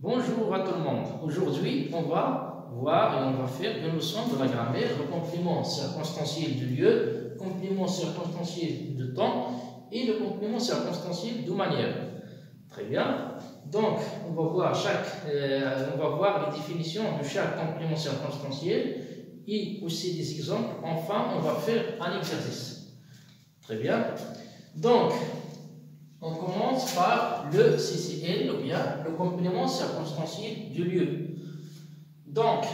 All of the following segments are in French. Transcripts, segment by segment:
Bonjour à tout le monde. Aujourd'hui, on va voir et on va faire une leçon de la grammaire, le complément circonstanciel du lieu, complément circonstanciel de temps et le complément circonstanciel de manière. Très bien. Donc, on va voir les définitions de chaque complément circonstanciel et aussi des exemples. Enfin, on va faire un exercice. Très bien. Donc, on commence par le CCL, ou bien le complément circonstanciel du lieu. Donc,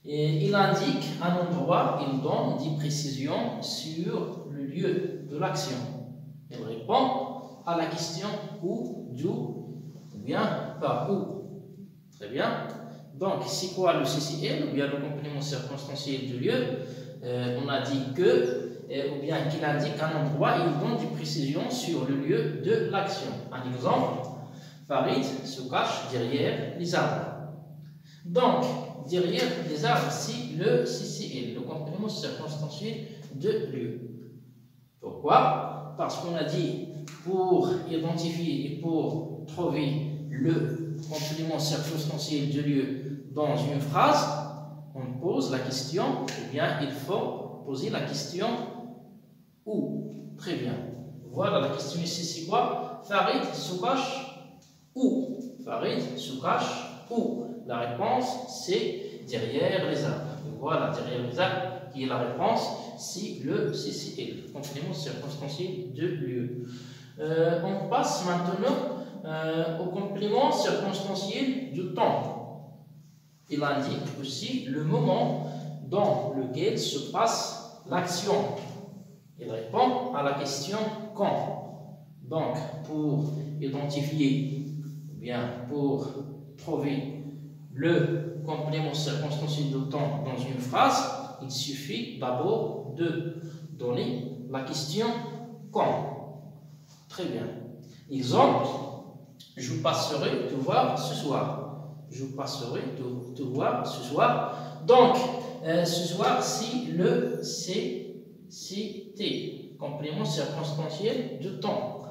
il indique un endroit, il donne des précisions sur le lieu de l'action. Il répond à la question où, d'où, ou bien par où. Très bien. Donc, c'est quoi le CCL, ou bien le complément circonstanciel du lieu? On a dit que ou bien qu'il indique un endroit et il donne des précisions sur le lieu de l'action. Un exemple, Farid se cache derrière les arbres. Donc, derrière les arbres, c'est le CCL, le complément circonstanciel de lieu. Pourquoi? Parce qu'on a dit pour identifier et pour trouver le complément circonstanciel de lieu dans une phrase, on pose la question, ou bien il faut poser la question où. Très bien. Voilà, la question ici, c'est quoi? Farid se cache où? Farid se cache où? La réponse, c'est derrière les arbres. Voilà, derrière les arbres, qui est la réponse, c'est le CCL, complément circonstanciel de lieu. On passe maintenant au complément circonstanciel du temps. Il indique aussi le moment dans lequel se passe l'action. Il répond à la question quand. Donc, pour identifier, ou bien pour trouver le complément circonstanciel de temps dans une phrase, il suffit d'abord de donner la question quand. Très bien. Exemple, je passerai te voir ce soir. Je passerai te voir ce soir. Donc, ce soir, si le CT, complément circonstanciel de temps.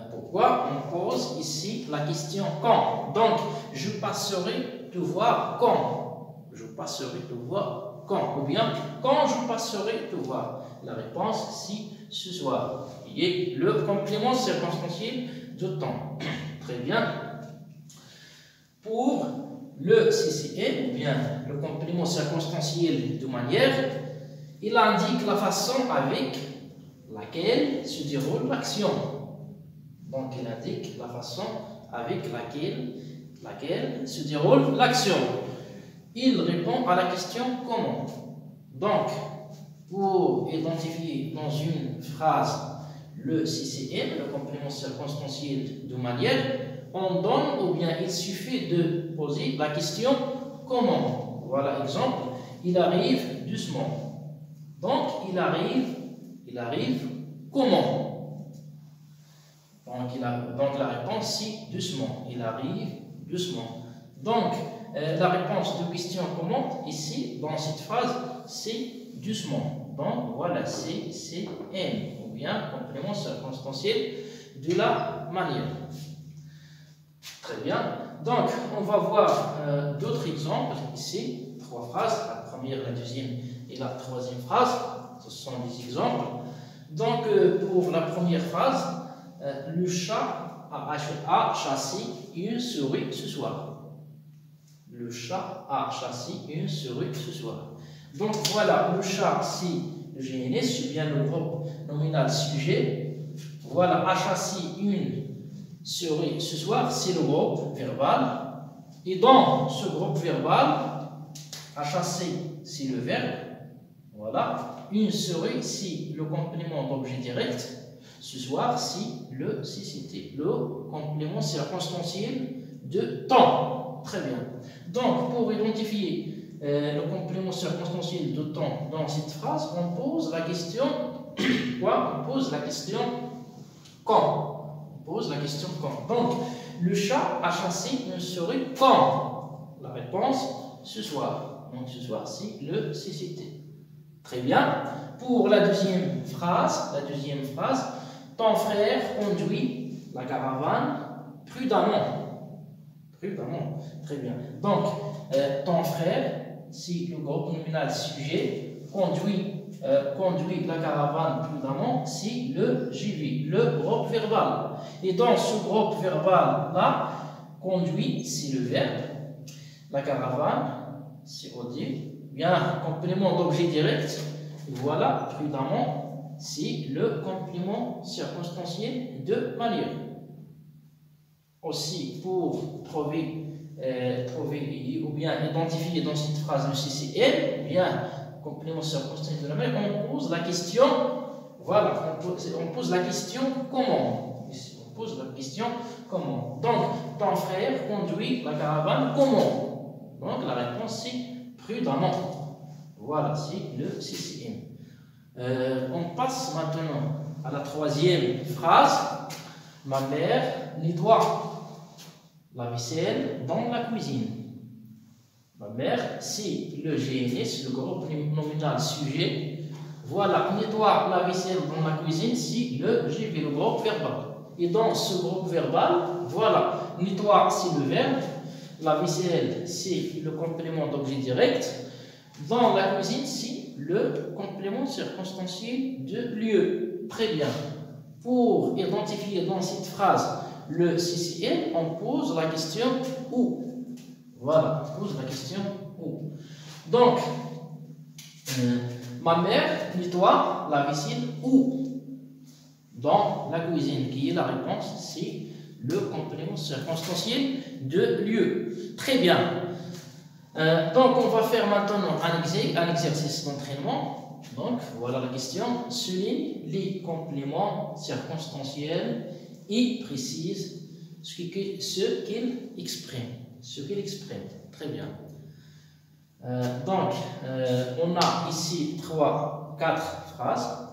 Pourquoi on pose ici la question quand? Donc, je passerai te voir quand? Je passerai te voir quand? Ou bien, quand je passerai te voir? La réponse, c'est ce soir. Il est le complément circonstanciel de temps. Très bien. Pour le CCL, ou bien le complément circonstanciel de manière, il indique la façon avec laquelle se déroule l'action. Donc, il indique la façon avec laquelle se déroule l'action. Il répond à la question comment. Donc, pour identifier dans une phrase le CCL, le complément circonstanciel de manière, on donne ou bien il suffit de poser la question comment. Voilà, exemple, il arrive doucement. Donc, il arrive comment? Donc, la réponse, c'est doucement. Il arrive doucement. Donc, la réponse de question comment, ici, dans cette phrase, c'est doucement. Donc, voilà, c'est N, ou bien complément circonstanciel de la manière. Très bien. Donc, on va voir d'autres exemples ici. 3 phrases, la première, la deuxième et la troisième phrase. Ce sont des exemples. Donc, pour la première phrase, le chat a chassé une souris ce soir. Le chat a chassé une souris ce soir. Donc, voilà, le chat, c'est le GNS, c'est bien le groupe nominal sujet. Voilà, a chassé une souris ce soir, c'est le groupe verbal. Et dans ce groupe verbal, a chassé, c'est le verbe. Voilà. Une souris, c'est le complément d'objet direct. Ce soir, c'est le CCT, le complément circonstanciel de temps. Très bien. Donc, pour identifier le complément circonstanciel de temps dans cette phrase, on pose la question quoi? On pose la question quand. On pose la question quand. Donc, le chat a chassé une souris quand? La réponse, ce soir. Donc, ce soir, c'est le CCT. Très bien. Pour la deuxième phrase, ton frère conduit la caravane prudemment. Prudemment. Très bien. Donc, ton frère, si le groupe nominal sujet, conduit la caravane prudemment, si le JV, le groupe verbal. Et dans ce groupe verbal-là, conduit, c'est le verbe, la caravane, c'est audible, bien, complément d'objet direct, voilà, prudemment, c'est le complément circonstanciel de manière. Aussi, pour trouver ou bien identifier dans cette phrase le CCL, bien, complément circonstanciel de la manière, on pose la question, voilà, on pose la question comment. On pose la question comment. Donc, ton frère conduit la caravane comment? Donc, la réponse c'est prudemment. Voilà, c'est le CCM. On passe maintenant à la troisième phrase. Ma mère nettoie la vaisselle dans la cuisine. Ma mère, c'est le GNS, le groupe nominal sujet. Voilà, nettoie la vaisselle dans la cuisine, c'est le GV, le groupe verbal. Et dans ce groupe verbal, voilà, nettoie, c'est le verbe. La vaisselle, c'est le complément d'objet direct. Dans la cuisine, c'est le complément circonstanciel de lieu. Très bien. Pour identifier dans cette phrase le CCL, on pose la question où. Voilà, on pose la question où. Donc, ma mère nettoie la vaisselle où? Dans la cuisine, qui est la réponse, c'est le complément circonstanciel de lieu. Très bien. Donc, on va faire maintenant un exercice d'entraînement. Donc, voilà la question. Souligne les compléments circonstanciels et précise ce qu'il exprime. Très bien. Donc, on a ici quatre phrases.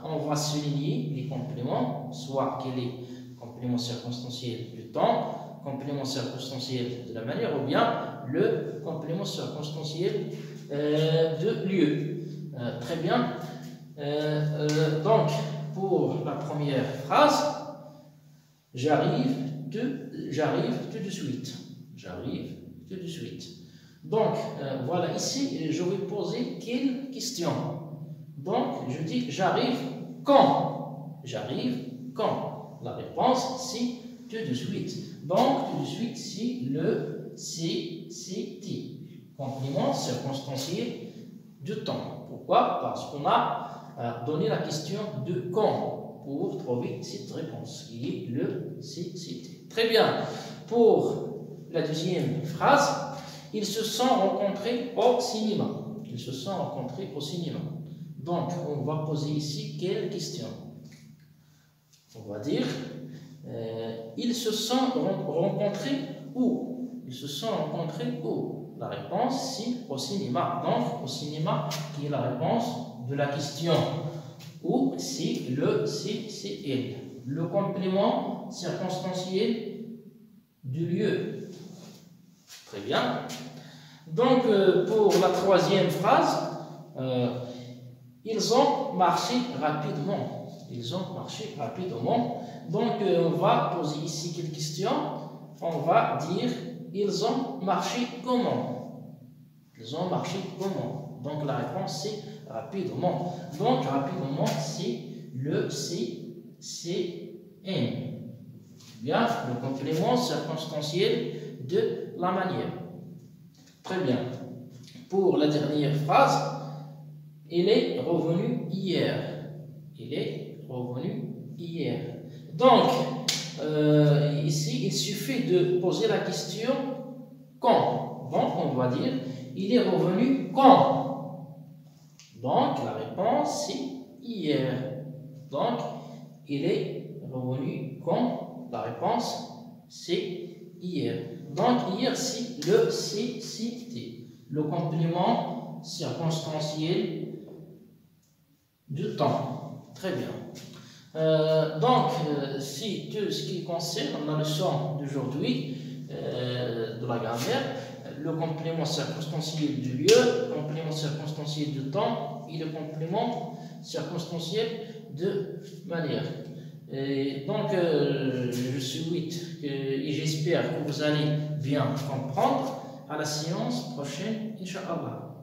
On va souligner les compléments, soit quel est le complément circonstanciel du temps, complément circonstanciel de la manière, ou bien le complément circonstanciel de lieu. Très bien. Donc, pour la première phrase, j'arrive tout de suite. J'arrive tout de suite. Donc, voilà, ici, je vais poser quelle question? Donc, je dis j'arrive quand? J'arrive quand? La réponse, c'est tout de suite. Donc, tout de suite, c'est le CCT. Complément circonstanciel de temps. Pourquoi? Parce qu'on a donné la question de quand pour trouver cette réponse, qui est le CCT. Très bien. Pour la deuxième phrase, ils se sont rencontrés au cinéma. Ils se sont rencontrés au cinéma. Donc, on va poser ici quelle question? On va dire, ils se sont rencontrés où? Ils se sont rencontrés où? La réponse, c'est au cinéma. Donc, au cinéma, qui est la réponse de la question. Où c'est le CCL, le complément circonstanciel du lieu. Très bien. Donc, pour la troisième phrase, ils ont marché rapidement. Ils ont marché rapidement. Donc, on va poser ici quelques questions. On va dire, ils ont marché comment? Ils ont marché comment? Donc, la réponse, c'est rapidement. Donc, rapidement, c'est le CCN. Bien, le complément circonstanciel de la manière. Très bien. Pour la dernière phrase, il est revenu hier. Il est revenu hier. Donc, ici, il suffit de poser la question quand. Donc, on va dire, il est revenu quand? Donc, la réponse, c'est hier. Donc, il est revenu quand? La réponse, c'est hier. Donc, hier, c'est le CCT, le complément circonstanciel du temps. Très bien. Donc, c'est tout ce qui concerne la leçon d'aujourd'hui de la grammaire, le complément circonstanciel du lieu, le complément circonstanciel du temps et le complément circonstanciel de manière. Et donc, je souhaite et j'espère que vous allez bien comprendre à la séance prochaine, Inch'Allah.